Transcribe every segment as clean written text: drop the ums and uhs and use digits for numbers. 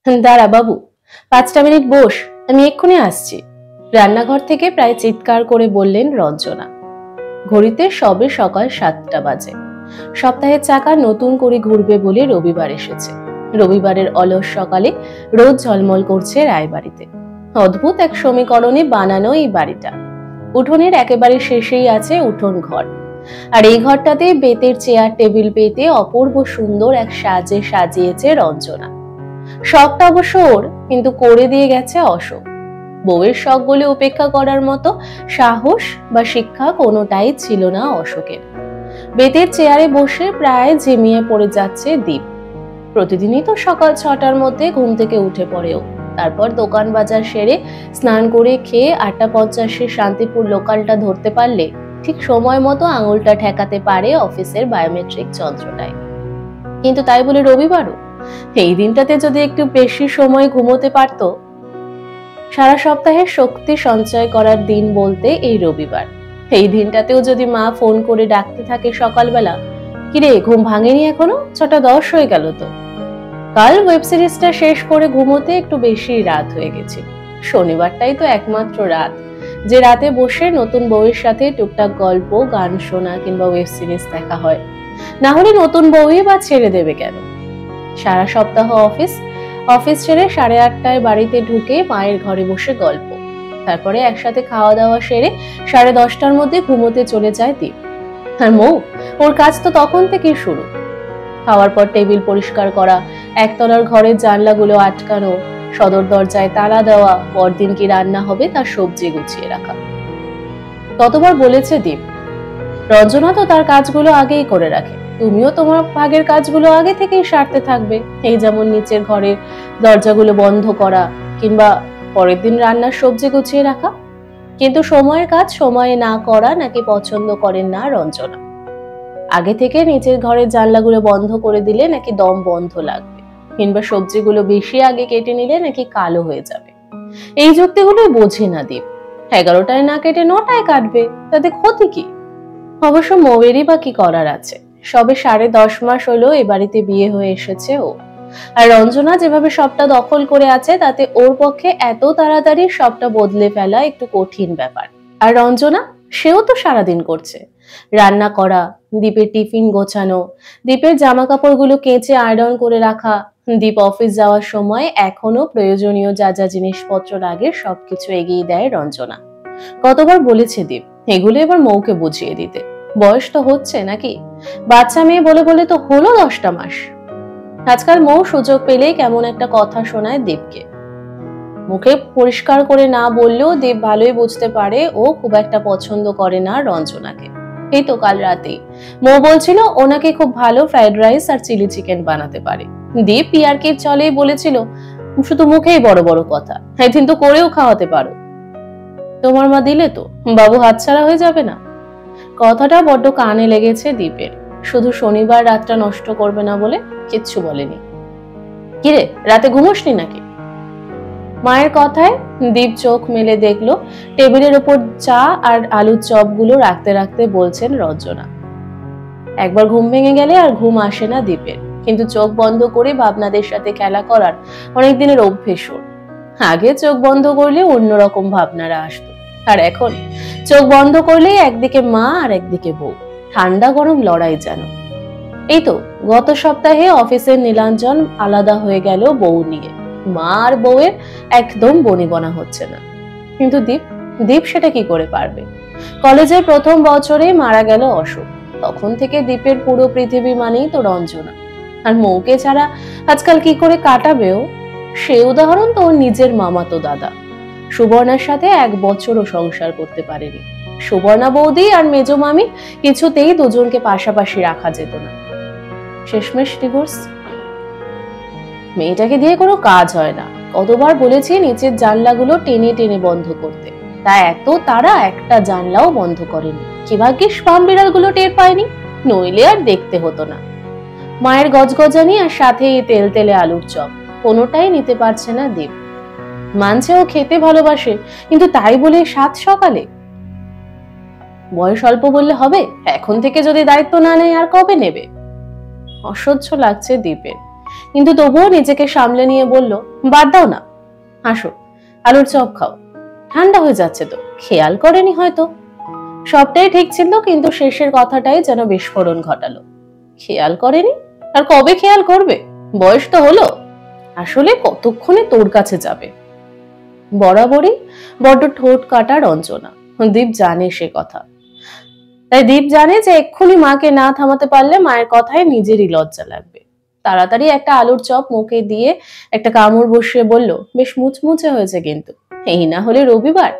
দাঁড়া বাবু, 5টা মিনিট বস, আমি এক্ষুনি আসছি। রান্নাঘর থেকে প্রায় চিৎকার করে বললেন রঞ্জনা। ঘড়িতে সবে সকাল 7টা বাজে। সপ্তাহের চাকা নতুন করে ঘুরবে বলে রবিবার এসেছে। রবিবারের অলস সকালে রোদ ঝলমল করছে রায়বাড়িতে। অদ্ভুত এক সমীকরণে বানানো এই বাড়িটা। উঠোনের একেবারে শেষেই আছে উঠোন ঘর, আর এই ঘরটাতে বেতের চেয়ার টেবিল পেতে অপূর্ব সুন্দর এক সাজে সাজিয়েছে রঞ্জনা। শখটা অবশ্য ওর, কিন্তু করে দিয়ে গেছে অশোক। বউয়ের শখগুলো উপেক্ষা করার মতো সাহস বা শিক্ষা কোনোটাই ছিল না অশোকের। বেতের চেয়ারে বসে প্রায় ঝিমিয়ে পড়ে যাচ্ছে দীপ। প্রতিদিনই তো সকাল 6টার মধ্যে ঘুম থেকে উঠে পড়েও, তারপর দোকান বাজার সেরে স্নান করে খেয়ে 8:50 শান্তিপুর লোকালটা ধরতে পারলে ঠিক সময় মতো আঙুলটা ঠেকাতে পারে অফিসের বায়োমেট্রিক যন্ত্রটায়। কিন্তু তাই বলে রবিবারও? এই দিনটাতে যদি একটু বেশি সময় ঘুমোতে পারত। সারা সপ্তাহের শক্তি সঞ্চয় করার দিন বলতে এই রবিবার। এই দিনটাতেও যদি মা ফোন করে ডাকতে থাকে সকালবেলা, কিরে ঘুম ভাঙেনি এখনো? 6:10 হয়ে গেল তো। কাল ওয়েব সিরিজটা শেষ করে ঘুমোতে একটু বেশি রাত হয়ে গেছে। শনিবারটাই তো একমাত্র রাত যে রাতে বসে নতুন বউয়ের সাথে টুকটাক গল্প, গান শোনা কিংবা ওয়েব সিরিজ দেখা হয়। না হলে নতুন বউই বা ছেড়ে দেবে কেন? সারা সপ্তাহ অফিস ছেড়ে 8:30টায় বাড়িতে ঢুকে মায়ের ঘরে বসে গল্প, তারপরে একসাথে খাওয়া দাওয়া সেরে 10:30টার মধ্যে ঘুমোতে চলে যায় দীপ। আর মৌ, ওর কাজ তো তখন থেকেই শুরু। খাওয়ার পর টেবিল পরিষ্কার করা, একতলার ঘরের জানলাগুলো আটকানো, সদর দরজায় তালা দেওয়া, পরদিন কি রান্না হবে তার সবজি গুছিয়ে রাখা। কতবার বলেছে দীপ, রঞ্জনা তো তার কাজগুলো আগেই করে রাখে, তুমিও তোমার ভাগের কাজগুলো আগে থেকেই সারতে থাকবে। এই যেমন নিচের ঘরের দরজাগুলো বন্ধ করা কিংবা পরের দিন রান্নার সবজি গুছিয়ে রাখা। কিন্তু সময়ের কাজ সময়ে না করা নাকি পছন্দ করেন না রঞ্জনা। আগে থেকে নিচের ঘরের জানলাগুলো বন্ধ করে দিলে নাকি দম বন্ধ লাগবে, কিংবা সবজিগুলো বেশি আগে কেটে নিলে নাকি কালো হয়ে যাবে। এই যুক্তিগুলোই বোঝে না দীপ। 11টায় না কেটে 9টায় কাটবে, তাতে ক্ষতি কি? অবশ্য মৌয়েরই বা কি করার আছে? সবে 10.5 মাস হলো এ বাড়িতে বিয়ে হয়ে এসেছে ও। আর রঞ্জনা যেভাবে সবটা দখল করে আছে তাতে ওর পক্ষে এত তাড়াতাড়ি সবটা বদলে ফেলা একটু কঠিন ব্যাপার। আর রঞ্জনা, সেও তো সারাদিন করছে। রান্না করা, দীপের টিফিন গোছানো, দীপের জামা কাপড়গুলো কেচে আয়রন করে রাখা, দীপ অফিস যাওয়ার সময় এখনো প্রয়োজনীয় যা যা জিনিসপত্র লাগে সবকিছু এগিয়ে দেয় রঞ্জনা। কতবার বলেছে দীপ এগুলো এবার মৌকে বুঝিয়ে দিতে। বয়স তো হচ্ছে নাকি, বাচ্চা মেয়ে বলে বলে তো হলো 10টা মাস। আজকাল মৌ সুযোগ পেলেই কেমন একটা কথা শোনায় দীপকে। মুখে পরিষ্কার করে না বললেও দীপ ভালোই বুঝতে পারে ও খুব একটা পছন্দ করে না রঞ্জনাকে। এই তো কাল রাতেই মৌ বলছিল ওনাকে খুব ভালো ফ্রাইড রাইস আর চিলি চিকেন বানাতে পারে। দীপ ইয়ার্কির চলেই বলেছিল, শুধু মুখেই বড় বড় কথা, একদিন তো করেও খাওয়াতে পারো। তোমার মা দিলে তো বাবু হাতছাড়া হয়ে যাবে না। কথাটা বড্ড কানে লেগেছে দীপের। শুধু শনিবার রাতটা নষ্ট করবে না বলে কিচ্ছু বলেনি। কিরে, রাতে ঘুমোসনি নাকি? মায়ের কথায় দীপ চোখ মেলে দেখলো টেবিলের উপর চা আর আলুর চপগুলো রাখতে রাখতে বলছেন রঞ্জনা। একবার ঘুম ভেঙে গেলে আর ঘুম আসে না দীপের, কিন্তু চোখ বন্ধ করে ভাবনাদের সাথে খেলা করার অনেকদিনের অভ্যেস ওর। আগে চোখ বন্ধ করলে অন্যরকম ভাবনারা আসতো, আর এখন চোখ বন্ধ করলে একদিকে মা আর একদিকে বউ, ঠান্ডা গরম লড়াই যেন। এই তো গত সপ্তাহে অফিসের নীলাঞ্জন আলাদা হয়ে গেল বউ নিয়ে। মা আর বউয়ের একদম বনিবনা হচ্ছে না। কিন্তু দীপ সেটা কি করে পারবে? কলেজের প্রথম বছরে মারা গেল অশোক, তখন থেকে দীপের পুরো পৃথিবী মানেই তো রঞ্জনা। আর মৌকে ছাড়া আজকাল কি করে কাটাবেও? সে উদাহরণ তো ওর নিজের মামাতো দাদা। সুবর্ণার সাথে 1 বছরও সংসার করতে পারেনি। সুবর্ণা বৌদি আর মেজো মামি কিছুতেই দুজনকে পাশাপাশি রাখা যেত না। শেষমেশ ডিভোর্স। মেয়েটাকে দিয়ে কোনো কাজ হয় না। কতবার বলেছি নিচের জানলাগুলো টেনে টেনে বন্ধ করতে, তা এত তারা একটা জানলাও বন্ধ করেনি। কি ভাগ্যিস পাম বিড়ালগুলো টের পায়নি, নইলে আর দেখতে হতো না। মায়ের গজগজানি আর সাথে তেল তেলে আলুর চপ, কোনোটাই নিতে পারছে না দীপ। মানছে ও খেতে ভালোবাসে, কিন্তু তাই বলে 7 সকালে? বয়স অল্প বললে হবে? এখন থেকে যদি দায়িত্ব না নেয় আর কবে নেবে? অসহ্য লাগছে দীপের। কিন্তু তবুও নিজেকে সামলে নিয়ে বলল, বাদ দাও না, আসো আলুর চপ খাও, ঠান্ডা হয়ে যাচ্ছে তো। খেয়াল করেনি হয়তো। সবটাই ঠিক ছিল, কিন্তু শেষের কথাটাই যেন বিস্ফোরণ ঘটালো। খেয়াল করেনি? আর কবে খেয়াল করবে? বয়স তো হলো। আসলে কতক্ষণে তোর কাছে যাবে? বরাবরই বড্ড ঠোঁট কাটা রঞ্জনা। দীপ জানে সে কথা। তাই দীপ জানে যে এক্ষুনি মাকে না থামাতে পারলে মায়ের কথায় নিজেরই লজ্জা লাগবে। তাড়াতাড়ি একটা আলুর চপ মুখে দিয়ে একটা কামড় বসিয়ে বলল, বেশ মুচমুচে হয়েছে কিন্তু। এই না হলে রবিবার।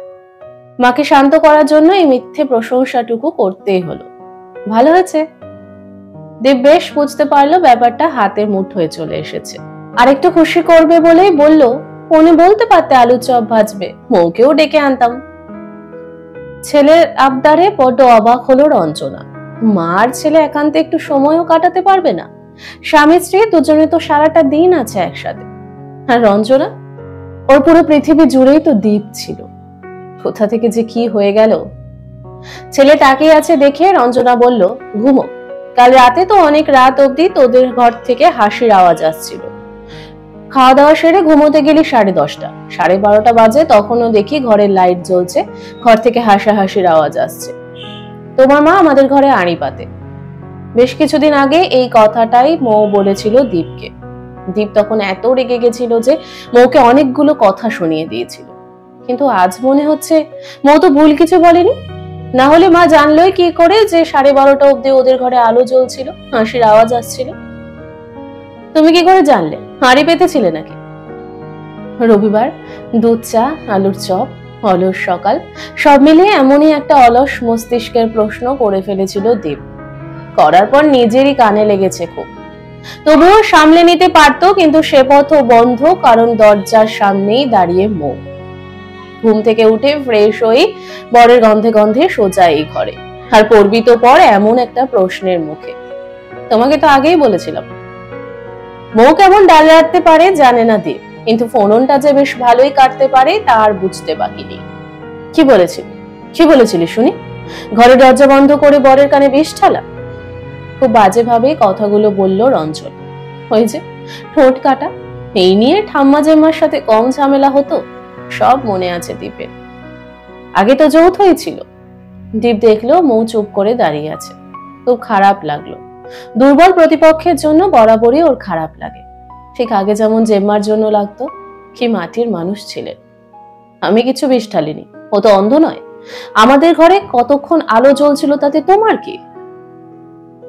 মাকে শান্ত করার জন্য এই মিথ্যে প্রশংসাটুকু করতেই হলো। ভালো হয়েছে। দীপ বেশ বুঝতে পারলো ব্যাপারটা হাতের মুঠোয় চলে এসেছে। আর একটু খুশি করবে বলেই বলল, ফোনে বলতে পারতে আলুর চপ ভাজবে, মৌকেও ডেকে আনতাম। ছেলের আবদারে বড্ড অবাক হলো রঞ্জনা। মার ছেলে একান্তে একটু সময়ও কাটাতে পারবে না? স্বামী স্ত্রী দুজনে তো সারাটা দিন আছে একসাথে। আর রঞ্জনা, ওর পুরো পৃথিবী জুড়েই তো দীপ ছিল। কোথা থেকে যে কি হয়ে গেল। ছেলে তাকিয়ে আছে দেখে রঞ্জনা বলল, ঘুমো। কাল রাতে তো অনেক রাত অবধি তোদের ঘর থেকে হাসির আওয়াজ আসছিল। খাওয়া দাওয়া সেরে ঘুমোতে গেলি 10:30। 12:30 বাজে, তখনও দেখি ঘরের লাইট জ্বলছে, ঘর থেকে হাসাহাসির আওয়াজ আসছে। তোমার মা আমাদের ঘরে আড়ি পাতে। বেশ কিছুদিন আগে এই কথাটাই মৌ বলেছিল দীপকে। দীপ তখন এত রেগে গেছিল যে মৌকে অনেকগুলো কথা শুনিয়ে দিয়েছিল। কিন্তু আজ মনে হচ্ছে মৌ তো ভুল কিছু বলেনি। না হলে মা জানলোই কি করে যে 12:30 অব্দি ওদের ঘরে আলো জ্বলছিল, হাসির আওয়াজ আসছিল? তুমি কি করে জানলে? হাঁড়ি পেতেছিলে নাকি? রবিবার, দুধ চা, আলুর চপ, অলস সকাল, সব মিলিয়ে এমনই একটা অলস মস্তিষ্কের প্রশ্ন করে ফেলেছিল দীপ। করার পর নিজেরই কানে লেগেছে খুব। তবুও সামলে নিতে পারতো, কিন্তু সে পথও বন্ধ, কারণ দরজার সামনেই দাঁড়িয়ে মৌ। ঘুম থেকে উঠে ফ্রেশ হয়ে বরের গন্ধে গন্ধে সোজা এই ঘরে। আর পড়বি তো পর এমন একটা প্রশ্নের মুখে। তোমাকে তো আগেই বলেছিলাম। মৌ কেমন ডাল রাখতে পারে জানে না দীপ, কিন্তু ফোনটা যে বেশ ভালোই কাটতে পারে তার বুঝতে বাকি নেই। কি বলেছিলি শুনি? ঘরে দরজা বন্ধ করে বরের কানে বিষ ঢালা? খুব বাজে ভাবে কথাগুলো বলল রঞ্জন। ওই যে ঠোঁট কাটা, এই নিয়ে ঠাম্মা জেম্মার সাথে কম ঝামেলা হতো? সব মনে আছে দীপের। আগে তো যৌথই ছিল। দীপ দেখলো মৌ চুপ করে দাঁড়িয়ে আছে। খুব খারাপ লাগলো। দুর্বল প্রতিপক্ষের জন্য বরাবরই ওর খারাপ লাগে, ঠিক আগে যেমন জেম্মার জন্য লাগতো। কি মাটির মানুষ ছিলেন। আমি কিছু বিষ ঢালিনি, ও তো অন্ধ নয়। আমাদের ঘরে কতক্ষণ আলো জ্বলছিল তাতে তোমার কি?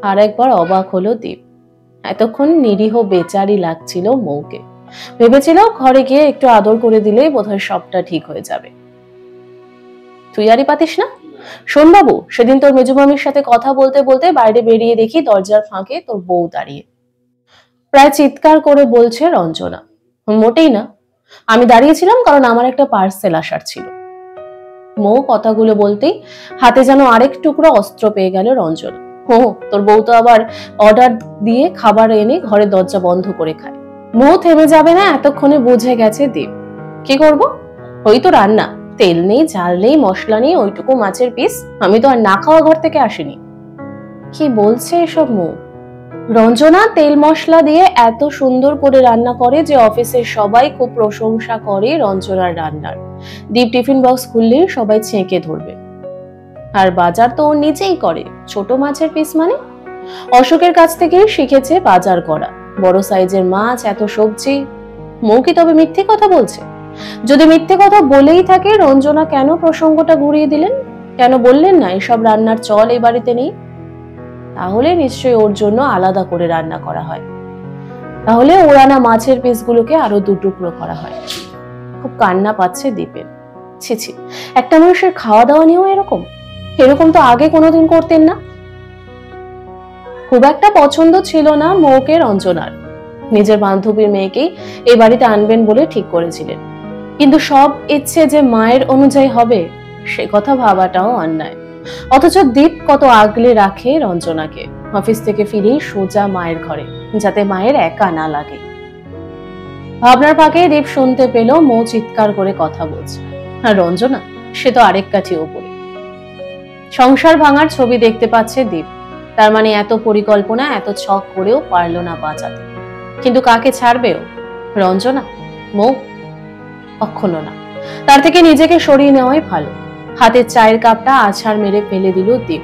আর একবার অবাক হলো দীপ। এতক্ষণ নিরীহ বেচারি লাগছিল মৌকে। ভেবেছিল ঘরে গিয়ে একটু আদর করে দিলেই বোধহয় সবটা ঠিক হয়ে যাবে। তুই আরই পাতিস না? শোন বাবু, সেদিন তোর মেজুমামির সাথে কথা বলতে বলতে বাইরে বেরিয়ে দেখি দরজার ফাঁকে তোর বউ দাঁড়িয়ে। প্রায় চিৎকার করে বলছে রঞ্জনা। মোটেই না, আমি দাঁড়িয়েছিলাম কারণ আমার একটা পার্সেল আসার ছিল। মৌ কথাগুলো বলতেই হাতে যেন আরেক টুকরো অস্ত্র পেয়ে গেল রঞ্জনা। তোর বউ তো আবার অর্ডার দিয়ে খাবার এনে ঘরে দরজা বন্ধ করে খায়। মৌ থেমে যাবে না এতক্ষণে বুঝে গেছে দীপ। কি করব? ওই তো রান্না, তেল নেই, ঝাল নেই, মশলা নেই, ওইটুকু মাছের পিস। আমি তো আর না খাওয়া ঘর থেকে আসিনি। কি বলছে এসব মৌ? রঞ্জনা তেল মশলা দিয়ে এত সুন্দর করে রান্না করে যে অফিসের সবাই খুব প্রশংসা করে রঞ্জনার রান্নার। দীপ টিফিন বক্স খুললেই সবাই ছেঁকে ধরবে। আর বাজার তো ও নিজেই করে। ছোট মাছের পিস মানে? অশোকের কাছ থেকেই শিখেছে বাজার করা। বড় সাইজের মাছ, এত সবজি। মৌ কি তবে মিথ্যে কথা বলছে? যদি মিথ্যে কথা বলেই থাকে, রঞ্জনা কেন প্রসঙ্গটা ঘুরিয়ে দিলেন? কেন বললেন না এসব রান্নার চল এই বাড়িতে নেই? তাহলে নিশ্চয়ই ওর জন্য আলাদা করে রান্না করা হয়। তাহলে ওরানা মাছের পিসগুলোকে আরো 2 টুকরো করা হয়। খুব কান্না পাচ্ছে দীপের। ছি, একটা মানুষের খাওয়া দাওয়া নিয়েও এরকম তো আগে কোনোদিন করতেন না। খুব একটা পছন্দ ছিল না মৌকে রঞ্জনার। নিজের বান্ধবীর মেয়েকেই এই বাড়িতে আনবেন বলে ঠিক করেছিলেন। কিন্তু সব ইচ্ছে যে মায়ের অনুযায়ী হবে, সে কথা ভাবাটাও অন্যায়। অথচ দীপ কত আগলে রাখে রঞ্জনাকে। অফিস থেকে ফিরেই সোজা মায়ের ঘরে, যাতে মায়ের একা না লাগে। ভাবনার ফাঁকে দীপ শুনতে পেল মৌ চিৎকার করে কথা বলছে। আর রঞ্জনা, সে তো আরেক কাঠি ওপরে। সংসার ভাঙার ছবি দেখতে পাচ্ছে দীপ। তার মানে এত পরিকল্পনা, এত ছক করেও পারল না বাঁচাতে। কিন্তু কাকে ছাড়বেও? রঞ্জনা? মৌ? কখনো না। তার থেকে নিজেকে সরিয়ে নেওয়াই ভালো। হাতের চায়ের কাপটা আছাড় মেরে ফেলে দিল দীপ।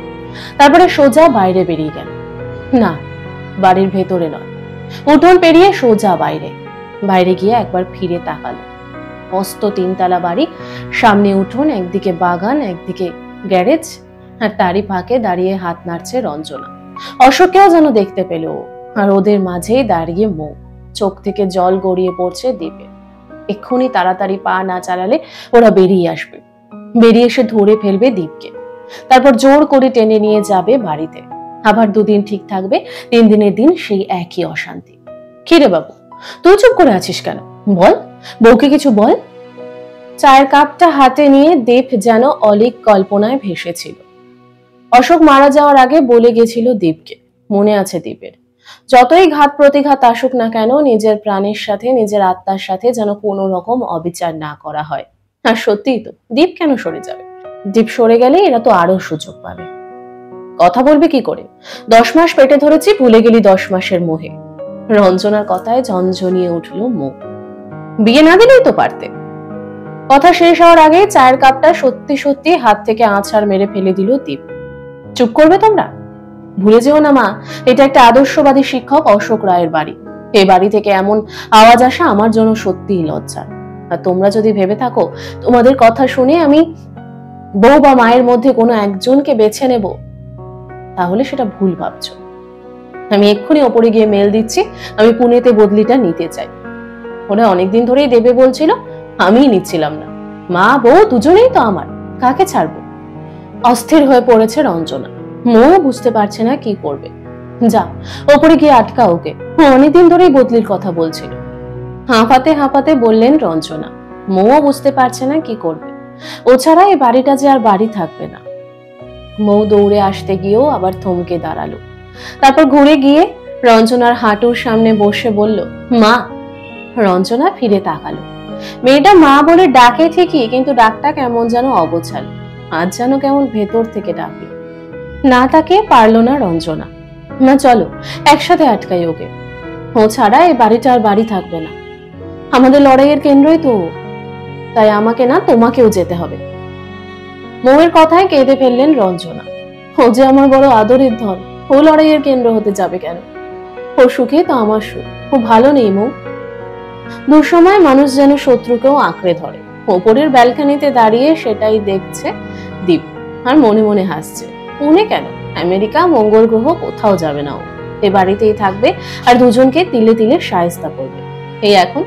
তারপরে সোজা বাইরে বেরিয়ে গেল। না, বাড়ির ভেতরে নয়, উঠোন পেরিয়ে সোজা বাইরে। বাইরে গিয়ে একবার ফিরে তাকালো। মস্ত 3 তলা বাড়ি, সামনে উঠোন, একদিকে বাগান, একদিকে গ্যারেজ, আর তারই ফাঁকে দাঁড়িয়ে হাত নাড়ছে রঞ্জনা। অশোককেও যেন দেখতে পেল, আর ওদের মাঝেই দাঁড়িয়ে মৌ। চোখ থেকে জল গড়িয়ে পড়ছে দীপে। এক্ষুনি তাড়াতাড়ি পা না চালালে ওরা বেরিয়ে আসবে, বেরিয়ে এসে ধরে ফেলবে দীপকে। তারপর জোর করে টেনে নিয়ে যাবে বাড়িতে। আবার 2 দিন ঠিক থাকবে, 3 দিনের দিন সেই একই অশান্তি। কিরে বাবু, তুই চুপ করে আছিস কেন? বল, বউকে কিছু বল। চায়ের কাপটা হাতে নিয়ে দীপ যেন অলিক কল্পনায় ভেসেছিল। অশোক মারা যাওয়ার আগে বলে গেছিল দীপকে, মনে আছে দীপের, যতই ঘাত প্রতিঘাত আসুক না কেন, নিজের প্রাণের সাথে, নিজের আত্মার সাথে যেন কোনো রকম অবিচার না করা হয়। আর সত্যিই তো, দীপ কেন সরে যাবে? দীপ সরে গেলে এরা তো আরো সুযোগ পাবে। কথা বলবে কি করে? 10 মাস পেটে ধরেছি, ভুলে গেলি 10 মাসের মোহে। রঞ্জনার কথায় ঝনঝনিয়ে উঠল মুখ। বিয়ে না দিলেই তো পারতে। কথা শেষ হওয়ার আগে চায়ের কাপটা সত্যি সত্যি হাত থেকে আছাড় মেরে ফেলে দিল দীপ। চুপ করবে তোমরা? ভুলে যেও না মা, এটা একটা আদর্শবাদী শিক্ষক অশোক রায়ের বাড়ি। এই বাড়ি থেকে এমন আওয়াজ আসা আমার জন্য সত্যিই লজ্জা। আর তোমরা যদি ভেবে থাকো তোমাদের কথা শুনে আমি বউ বা মায়ের মধ্যে কোনো একজনকে বেছে নেব, তাহলে সেটা ভুল ভাবছো। আমি এক্ষুনি ওপরে গিয়ে মেল দিচ্ছি, আমি পুনেতে বদলিটা নিতে চাই। ওরা অনেকদিন ধরেই দেবে বলছিল, আমিই নিচ্ছিলাম না। মা বউ দুজনেই তো আমার, কাকে ছাড়বো? অস্থির হয়ে পড়েছে রঞ্জনা। মৌ বুঝতে পারছে না কি করবে। যা, ওপরে গিয়ে আটকা ওকে, অনেকদিন ধরেই বদলির কথা বলছিল। হাঁপাতে হাঁপাতে বললেন রঞ্জনা। মৌ বুঝতে পারছে না কি করবে। ও ছাড়া এই বাড়িটা যে আর বাড়ি থাকবে না। মৌ দৌড়ে আসতে গিয়েও আবার থমকে দাঁড়ালো। তারপর ঘুরে গিয়ে রঞ্জনার হাঁটুর সামনে বসে বলল, মা। রঞ্জনা ফিরে তাকালো। মেয়েটা মা বলে ডাকে ঠিকই, কিন্তু ডাকটা কেমন যেন অগোছালো, আজ যেন কেমন ভেতর থেকে ডাকে। না তাকে পারল না রঞ্জনা। না চলো একসাথে আটকাই ওকে, ও ছাড়া এই বাড়িটা আর বাড়ি থাকবে না। আমাদের লড়াইয়ের কেন্দ্রই তো, তাই আমাকে না তোমাকেও যেতে হবে। মৌয়ের কথায় কেঁদে ফেললেন রঞ্জনা। ও যে আমার বড় আদরের ধন, ও লড়াইয়ের কেন্দ্র হতে যাবে কেন? ও সুখে তো আমার সুখ। ও ভালো নেই মৌ। দুঃসময় মানুষ যেন শত্রুকেও আঁকড়ে ধরে। ওপরের ব্যালকনিতে দাঁড়িয়ে সেটাই দেখছে দীপ, আর মনে মনে হাসছে। পুনে কেন, আমেরিকা, মঙ্গল গ্রহ, কোথাও যাবে না ও। এ বাড়িতেই থাকবে, আর দুজনকে তিলে তিলে শায়েস্তা করবে। এই এখন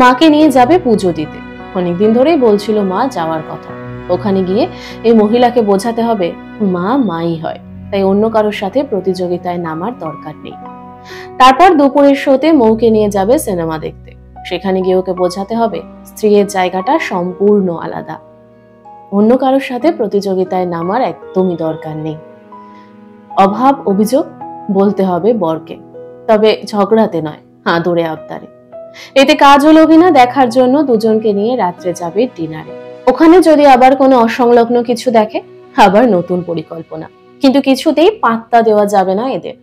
মাকে নিয়ে যাবে পুজো দিতে। অনেকদিন ধরেই বলছিল মা যাওয়ার কথা। ওখানে গিয়ে এই মহিলাকে বোঝাতে হবে মা মাই হয়, তাই অন্য কারোর সাথে প্রতিযোগিতায় নামার দরকার নেই। তারপর দুপুরের শোতে মৌকে নিয়ে যাবে সিনেমা দেখতে। সেখানে গিয়ে ওকে বোঝাতে হবে স্ত্রীর জায়গাটা সম্পূর্ণ আলাদা, অন্য কারোর সাথে প্রতিযোগিতায় নামার একদমই দরকার নেই। অভাব অভিযোগ বলতে হবে বরকে, তবে ঝগড়াতে নয়, আদরে আবদারে। এতে কাজ হলো কিনা দেখার জন্য দুজনকে নিয়ে রাত্রে যাবে ডিনারে। ওখানে যদি আবার কোনো অসংলগ্ন কিছু দেখে, আবার নতুন পরিকল্পনা। কিন্তু কিছুতেই পাত্তা দেওয়া যাবে না এদের।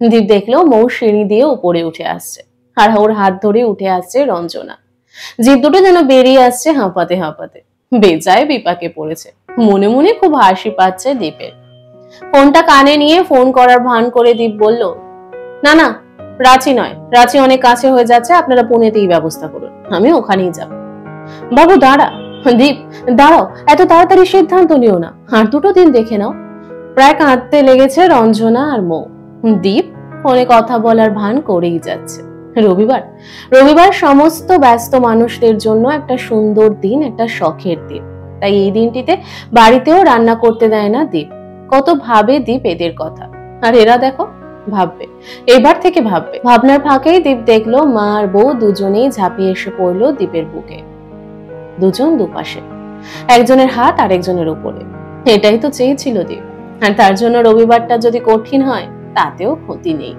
দীপ দেখলো মৌ সিঁড়ি দিয়ে উপরে উঠে আসছে, আর ওর হাত ধরে উঠে আসছে রঞ্জনা। জিভ দুটো যেন বেরিয়ে আসছে হাঁপাতে হাঁপাতে। বেজায় বিপাকে পড়েছে। মনে মনে খুব হাসি পাচ্ছে দীপের। ফোনটা কানে নিয়ে ফোন করার ভান করে দীপ বলল, না না, রাঁচি নয়, রাঁচি অনেক কাছে হয়ে যাচ্ছে, আপনারা পুনেতেই ব্যবস্থা করুন, আমি ওখানেই যাব। বাবু দাঁড়া। দীপ দাঁড়াও, এত তাড়াতাড়ি সিদ্ধান্ত নিও না, আর 2 দিন দেখে নাও। প্রায় কাঁদতে লেগেছে রঞ্জনা আর মৌ। দীপ ফোনে কথা বলার ভান করেই যাচ্ছে। রবিবার, রবিবার সমস্ত ব্যস্ত মানুষদের জন্য একটা সুন্দর দিন, একটা শখের দিন। তাই এই দিনটিতে বাড়িতেও রান্না করতে দেয় না দীপ। কত ভাবে দীপ এদের কথা, আর এরা দেখো ভাববে, এবার থেকে ভাববে। ভাবনার ফাঁকেই দীপ দেখলো মা আর বউ দুজনেই ঝাঁপিয়ে এসে পড়লো দীপের বুকে। দুজন দুপাশে, একজনের হাত আরেকজনের উপরে। এটাই তো চেয়েছিল দীপ, আর তার জন্য রবিবারটা যদি কঠিন হয় তাতেও ক্ষতি নেই।